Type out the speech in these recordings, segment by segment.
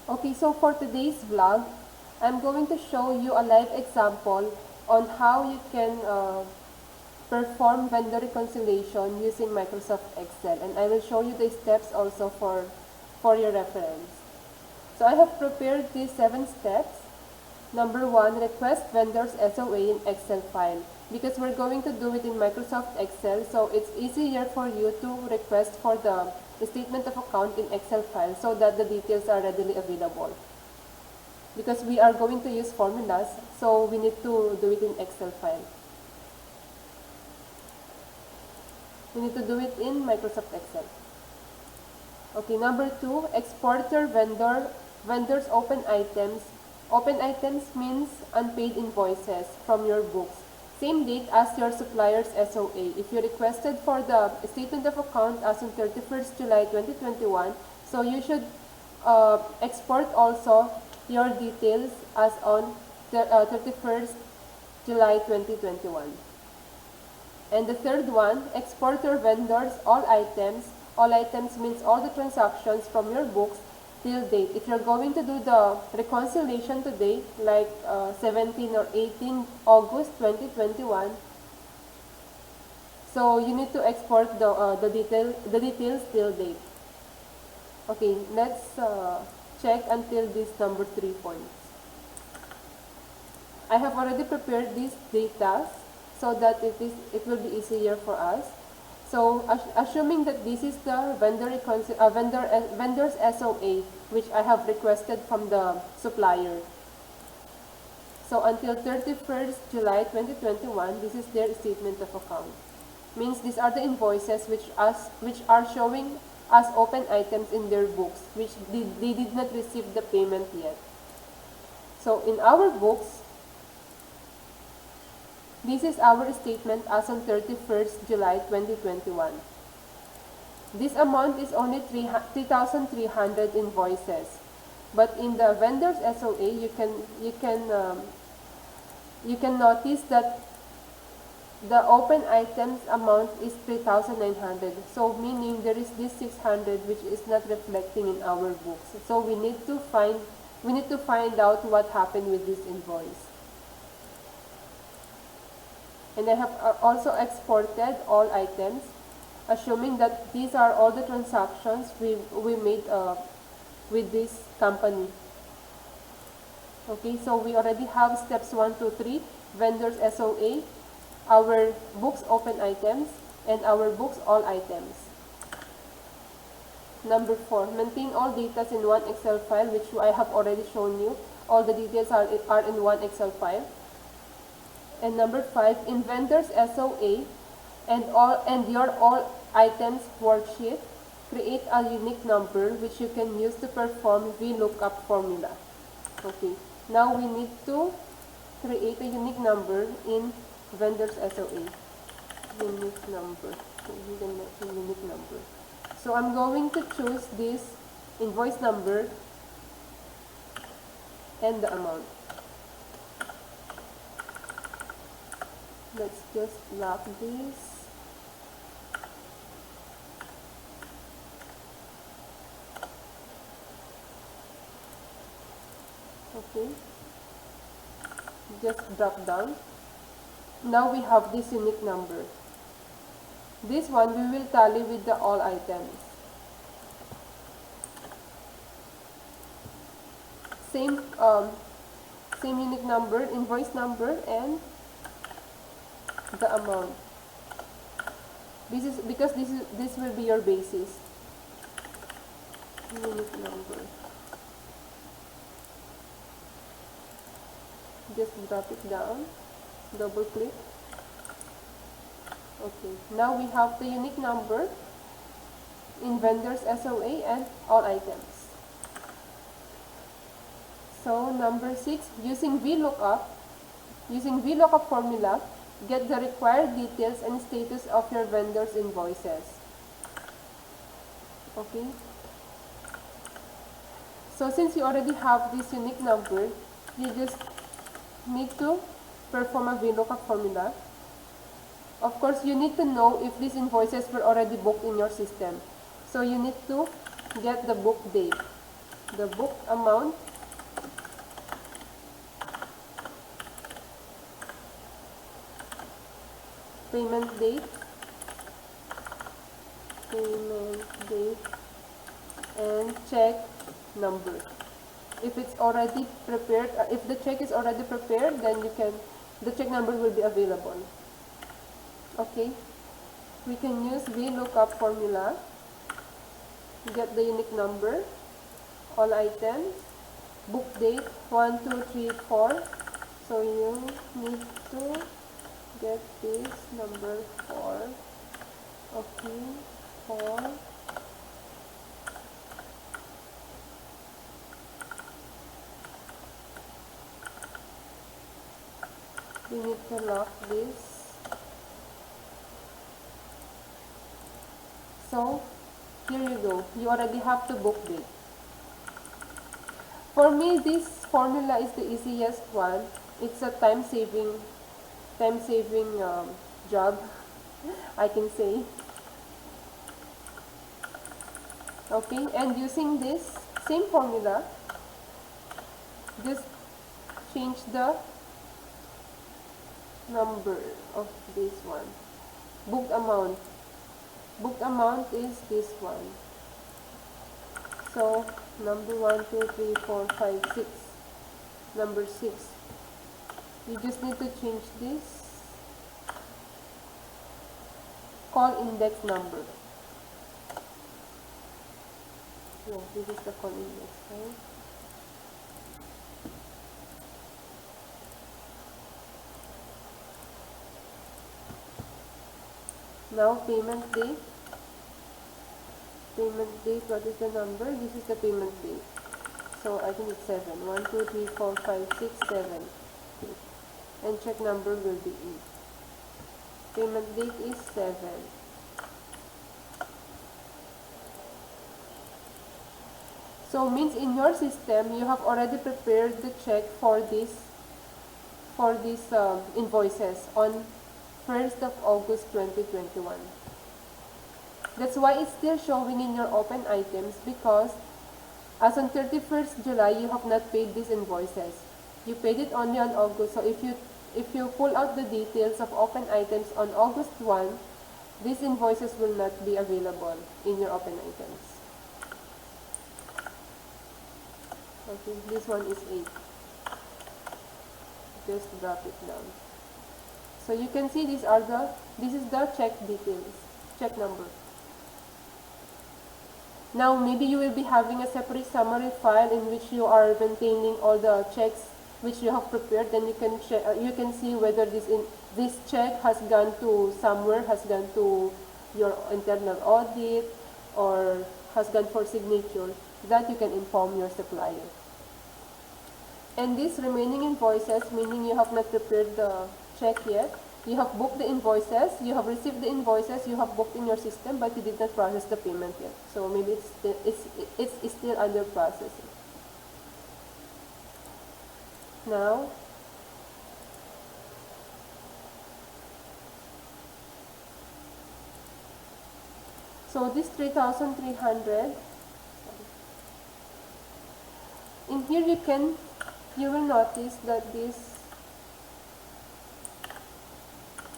Okay, so for today's vlog, I'm going to show you a live example on how you can perform vendor reconciliation using Microsoft Excel, and I will show you the steps also for your reference. So I have prepared these 7 steps. Number 1, request vendor's SOA in Excel file. Because we're going to do it in Microsoft Excel, so it's easier for you to request for the statement of account in Excel file so that the details are readily available. Because we are going to use formulas, so we need to do it in Excel file. We need to do it in Microsoft Excel. Okay, number 2, export your vendor's open items. Open items means unpaid invoices from your books. Same date as your supplier's SOA. If you requested for the statement of account as on 31st July 2021, so you should export also your details as on 31st July 2021. And the third one, export your vendors all items. All items means all the transactions from your books till date. If you're going to do the reconciliation today, like 17 or 18 August 2021, so you need to export the details till date. Okay, let's check until this number 3 points. I have already prepared these data so that it will be easier for us. So assuming that this is the vendor's SOA, which I have requested from the supplier. So until 31st July 2021, this is their statement of account. Means these are the invoices which are showing as open items in their books, which they did not receive the payment yet. So in our books, this is our statement as on 31st July 2021. This amount is only 3,300 invoices, but in the vendor's SOA, you can notice that the open items amount is 3,900. So meaning there is this 600 which is not reflecting in our books. So we need to find out what happened with this invoice. And I have also exported all items, assuming that these are all the transactions we made with this company. Okay, so we already have steps 1, 2, 3, vendor's SOA, our books open items, and our books all items. Number 4, maintain all data in one Excel file, which I have already shown you. All the details are in one Excel file. And number 5, in vendor's SOA and your all items worksheet, create a unique number which you can use to perform VLOOKUP formula. Okay, now we need to create a unique number in vendor's SOA. Unique number. Unique number. So I'm going to choose this invoice number and the amount. Let's just lock this. Okay. Just drop down. Now we have this unique number. This one we will tally with the all items. Same unique number, invoice number, and the amount. This is because this will be your basis. Unique number. Just drop it down. Double click. Okay. Now we have the unique number in vendor's SOA and all items. So number 6, using VLOOKUP formula, get the required details and status of your vendor's invoices. Okay. So since you already have this unique number, you just need to perform a VLOOKUP formula. Of course, you need to know if these invoices were already booked in your system. So you need to get the book date. the book amount, payment date, and check number. If it's already prepared, if the check is already prepared, then the check number will be available. Okay, we can use VLOOKUP formula, get the unique number, all items, book date 1, 2, 3, 4. So you need to get this number 4. Okay, 4. We need to lock this. So here you go. You already have the book date. For me, this formula is the easiest one. It's a time-saving job, I can say. Okay, and using this same formula, just change the number of this one. Booked amount is this one. So number 1, 2, 3, 4, 5, 6. Number 6. You just need to change this. Call index number. No, this is the call index, right? Now payment date. Payment date, what is the number? This is the payment date. So I think it's 7. 1, 2, 3, 4, 5, 6, 7. And check number will be 8. Payment date is 7. So means in your system you have already prepared the check for these invoices on 1st of August 2021. That's why it's still showing in your open items, because as on 31st July you have not paid these invoices. You paid it only on August. So if you pull out the details of open items on August 1, these invoices will not be available in your open items. Okay, this one is 8. Just drop it down. So you can see this is the check details, check number. Now maybe you will be having a separate summary file in which you are maintaining all the checks which you have prepared. Then you can see whether this check has gone to somewhere, has gone to your internal audit, or has gone for signature. That you can inform your supplier. And these remaining invoices, meaning you have not prepared the check yet, you have booked the invoices, you have received the invoices, you have booked in your system, but you did not process the payment yet. So maybe it's still under processing. Now, so this 3,300, in here you will notice that this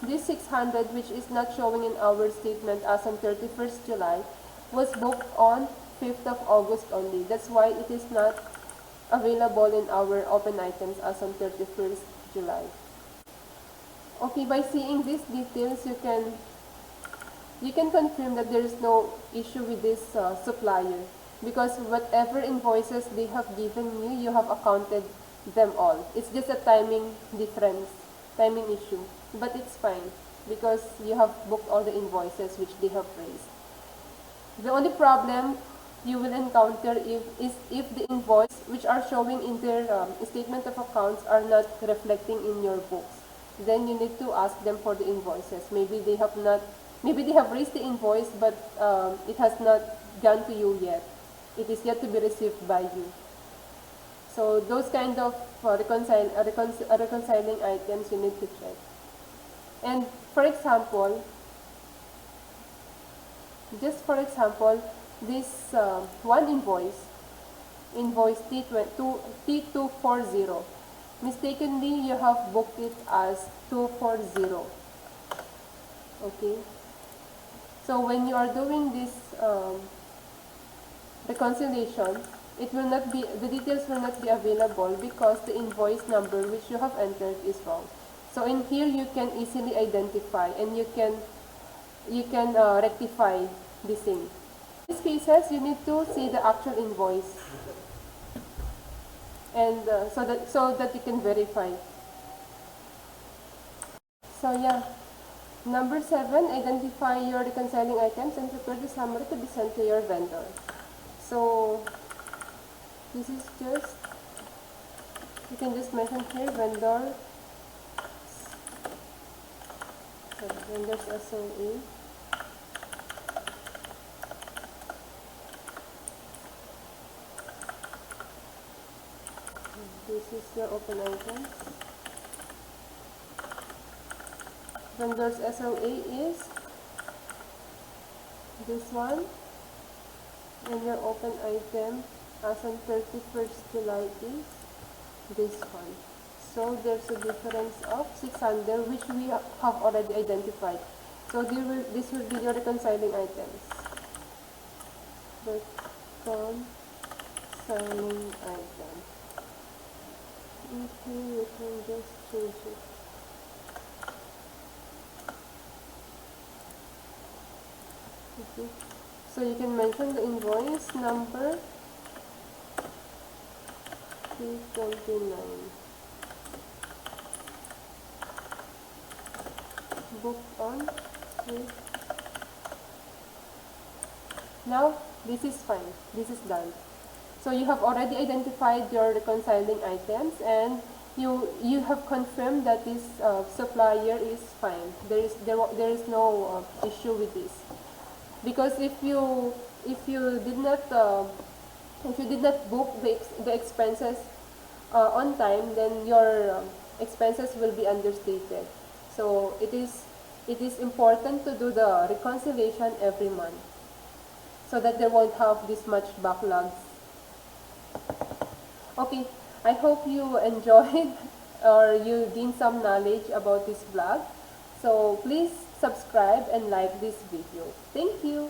600, which is not showing in our statement as on 31st July, was booked on 5th of August only. That's why it is not available in our open items as on 31st July. Okay, by seeing these details, you can confirm that there is no issue with this supplier, because whatever invoices they have given you, you have accounted them all. It's just a timing difference, timing issue, but it's fine because you have booked all the invoices which they have raised. The only problem you will encounter is if the invoice which are showing in their statement of accounts are not reflecting in your books. Then you need to ask them for the invoices. Maybe they have raised the invoice, but it has not gone to you yet. It is yet to be received by you. So those kind of reconciling items you need to check. And for example, this one invoice, invoice T240. Mistakenly, you have booked it as 240. Okay. So when you are doing this reconciliation, it will not be, the details will not be available because the invoice number which you have entered is wrong. So in here you can easily identify and you can rectify this thing. In these cases, you need to see the actual invoice and so that you can verify. So yeah. Number 7, identify your reconciling items and prepare the summary to be sent to your vendor. So this is just, you can just mention here vendor's SOA. This is your open items. Vendor's SOA is this one, and your open item as on 31st July is this one. So there's a difference of 600 which we have already identified. So this will be your reconciling items. Reconciling item. Okay, you can just change it. Okay. So you can mention the invoice number 329. Booked on 3. Now this is fine. This is done. So you have already identified your reconciling items and you have confirmed that this supplier is fine. There is no issue with this. Because if you did not book the expenses on time, then your expenses will be understated. So it is important to do the reconciliation every month so that there won't have this much backlogs. Okay, I hope you enjoyed or you gained some knowledge about this vlog. So please subscribe and like this video. Thank you.